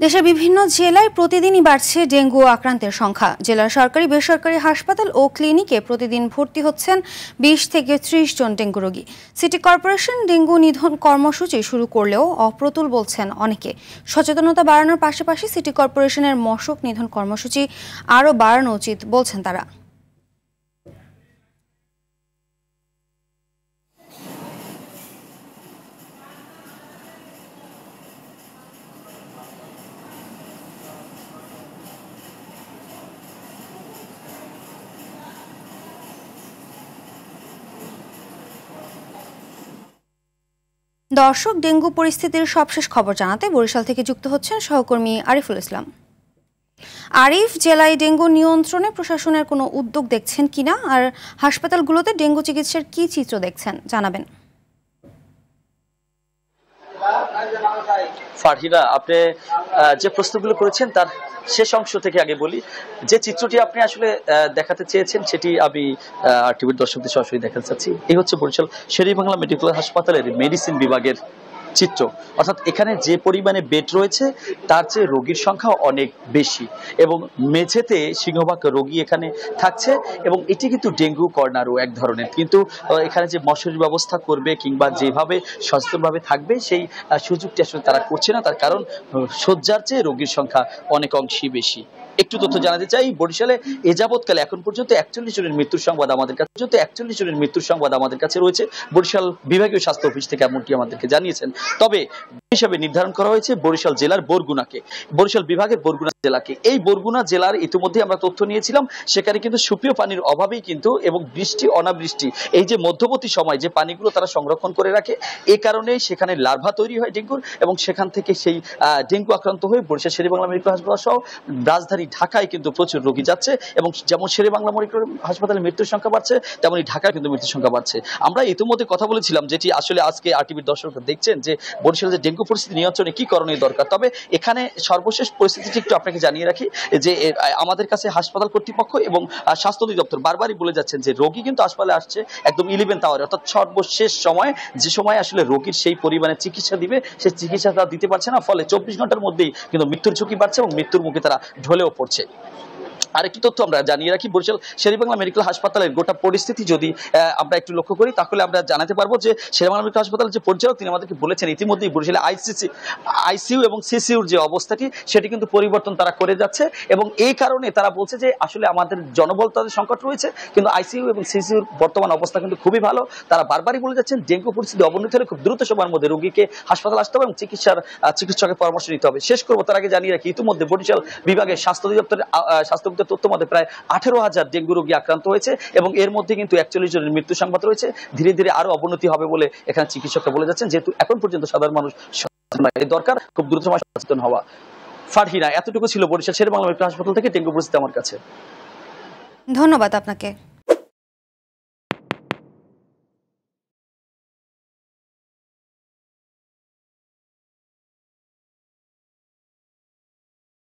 দেশের বিভিন্ন জেলায় প্রতিদিনই বাড়ছে ডেঙ্গু আক্রান্তের সংখ্যা। জেলার সরকারি বেসরকারি হাসপাতাল ও ক্লিনিকে প্রতিদিন ভর্তি হচ্ছেন 20 থেকে 30 জন ডেঙ্গু রোগী। সিটি কর্পোরেশন ডেঙ্গু নিধন কর্মসূচি শুরু করলেও অপ্রতুল বলছেন অনেকে। সচেতনতা বাড়ানোর পাশাপাশি সিটি কর্পোরেশনের মশক নিধন কর্মসূচি আরও বাড়ানো উচিত বলছেন তারা। দর্শক, ডেঙ্গু পরিস্থিতির সবশেষ খবর জানাতে বরিশাল থেকে যুক্ত হচ্ছেন সহকর্মী আরিফুল ইসলাম। আরিফ, জেলায় ডেঙ্গু নিয়ন্ত্রণে প্রশাসনের কোনো উদ্যোগ দেখছেন কিনা, আর হাসপাতালগুলোতে ডেঙ্গু চিকিৎসার কি চিত্র দেখছেন জানাবেন। ফারহিনা, আপনি যে প্রশ্নগুলো করেছেন তার শেষ অংশ থেকে আগে বলি। যে চিত্রটি আপনি আসলে দেখাতে চেয়েছেন সেটি আমি টিভির দর্শকদের সরাসরি দেখাতে চাচ্ছি। এই হচ্ছে বরিশাল শের-ই-বাংলা মেডিকেল হাসপাতালের মেডিসিন বিভাগের চিত্র। অর্থাৎ এখানে যে পরিমাণে বেড রয়েছে তার চেয়ে রোগীর সংখ্যা অনেক বেশি, এবং মেঝেতে সিংহভাগ রোগী এখানে থাকছে, এবং এটি কিন্তু ডেঙ্গু কর্নারও এক ধরনের। কিন্তু এখানে যে মশারির ব্যবস্থা করবে কিংবা যেভাবে সচেতনভাবে থাকবে সেই সুযোগটি আসলে তারা করছে না। তার কারণ শয্যার চেয়ে রোগীর সংখ্যা অনেক অংশেই বেশি। একটু তথ্য জানাতে চাই, বরিশালে এ যাবৎকালে এখন পর্যন্ত 41 জনের মৃত্যুর সংবাদ আমাদের কাছে রয়েছে। বরিশাল বিভাগীয় স্বাস্থ্য অফিস থেকে এমনটি আমাদেরকে জানিয়েছেন। তবে হিসাবে নির্ধারণ করা হয়েছে বরিশাল জেলার বরগুনাকে, বরিশাল বিভাগের বরগুনা জেলাকে। এই বরগুনা জেলার ইতিমধ্যে আমরা তথ্য নিয়েছিলাম, সেখানে কিন্তু সুপ্রিয় পানির অভাবেই কিন্তু, এবং বৃষ্টি অনাবৃষ্টি, এই যে মধ্যবর্তী সময় যে পানিগুলো তারা সংরক্ষণ করে রাখে, এই কারণে সেখানে লার্ভা তৈরি হয় ডেঙ্গুর, এবং সেখান থেকে সেই ডেঙ্গু আক্রান্ত হয়ে বরিশাল শের-ই-বাংলা মেডিকেল হাসপাতাল সহ রাজধানী ঢাকায় কিন্তু প্রচুর রোগী যাচ্ছে, এবং যেমন শের-ই-বাংলা মেডিকেল হাসপাতালে মৃত্যুর সংখ্যা বাড়ছে, তেমনি ঢাকায় কিন্তু মৃত্যুর সংখ্যা বাড়ছে। আমরা ইতিমধ্যে কথা বলেছিলাম, যেটি আসলে আজকে আরটিভির দর্শকরা দেখছেন, যে বরিশালে যে ডেঙ্গু পরিস্থিতি নিয়ন্ত্রণে কি করণীয় দরকার। তবে এখানে সর্বশেষ পরিস্থিতিটি একটু আপনাকে জানিয়ে রাখি, যে আমাদের কাছে হাসপাতাল কর্তৃপক্ষ এবং স্বাস্থ্য অধিদপ্তর বারবারই বলে যাচ্ছেন যে রোগী কিন্তু হাসপাতালে আসছে একদম 11th আওয়ারে, অর্থাৎ সর্বশেষ সময়, যে সময় আসলে রোগীর সেই পরিমাণে চিকিৎসা দিবে, সেই চিকিৎসা তারা দিতে পারছে না। ফলে 24 ঘন্টার মধ্যেই কিন্তু মৃত্যুর ঝুঁকি বাড়ছে, এবং মৃত্যুর মুখে তারা ঢলেও পড়ছে। আরেকটি তথ্য আমরা জানিয়ে রাখি, বরিশাল শের-ই-বাংলা মেডিকেল হাসপাতালের গোটা পরিস্থিতি যদি আমরা একটু লক্ষ্য করি, তাহলে আমরা জানাতে পারবো যে শের-ই-বাংলা মেডিকেল হাসপাতালের যে পরিচালক, তিনি আমাদেরকে বলেছেন ইতিমধ্যেই বরিশালে আইসিইউ এবং সিসিইউর যে অবস্থাটি, সেটি কিন্তু পরিবর্তন তারা করে যাচ্ছে, এবং এই কারণে তারা বলছে যে আসলে আমাদের জনবল তাদের সংকট রয়েছে, কিন্তু আইসিইউ এবং সিসিইউর বর্তমান অবস্থা কিন্তু খুবই ভালো। তারা বারবারই বলে যাচ্ছেন ডেঙ্গু পরিস্থিতি অবনতি হলে খুব দ্রুত সময়ের মধ্যে রোগীকে হাসপাতাল আসতে হবে এবং চিকিৎসকের পরামর্শ নিতে হবে। শেষ করবো তার আগে জানিয়ে রাখি, ইতিমধ্যে বরিশাল বিভাগের স্বাস্থ্য অধিদপ্তরের তথ্য মতে প্রায় 18,000 ডেঙ্গু রোগী আক্রান্ত হয়েছে, এবং এর মধ্যে কিন্তু 41 জনের মৃত্যু সংবাদ রয়েছে। ধীরে ধীরে আরো অবনতি হবে বলে এখানে চিকিৎসকরা বলে যাচ্ছেন, যেহেতু এখন পর্যন্ত সাধারণ মানুষ দরকার খুব দ্রুত সময় সচেতন হওয়া। ফারহিনা, এতটুকু ছিল বরিশাল শের-ই-বাংলা মেডিকেল হাসপাতাল থেকে ডেঙ্গু পরিস্থিতি আমার কাছে। ধন্যবাদ আপনাকে।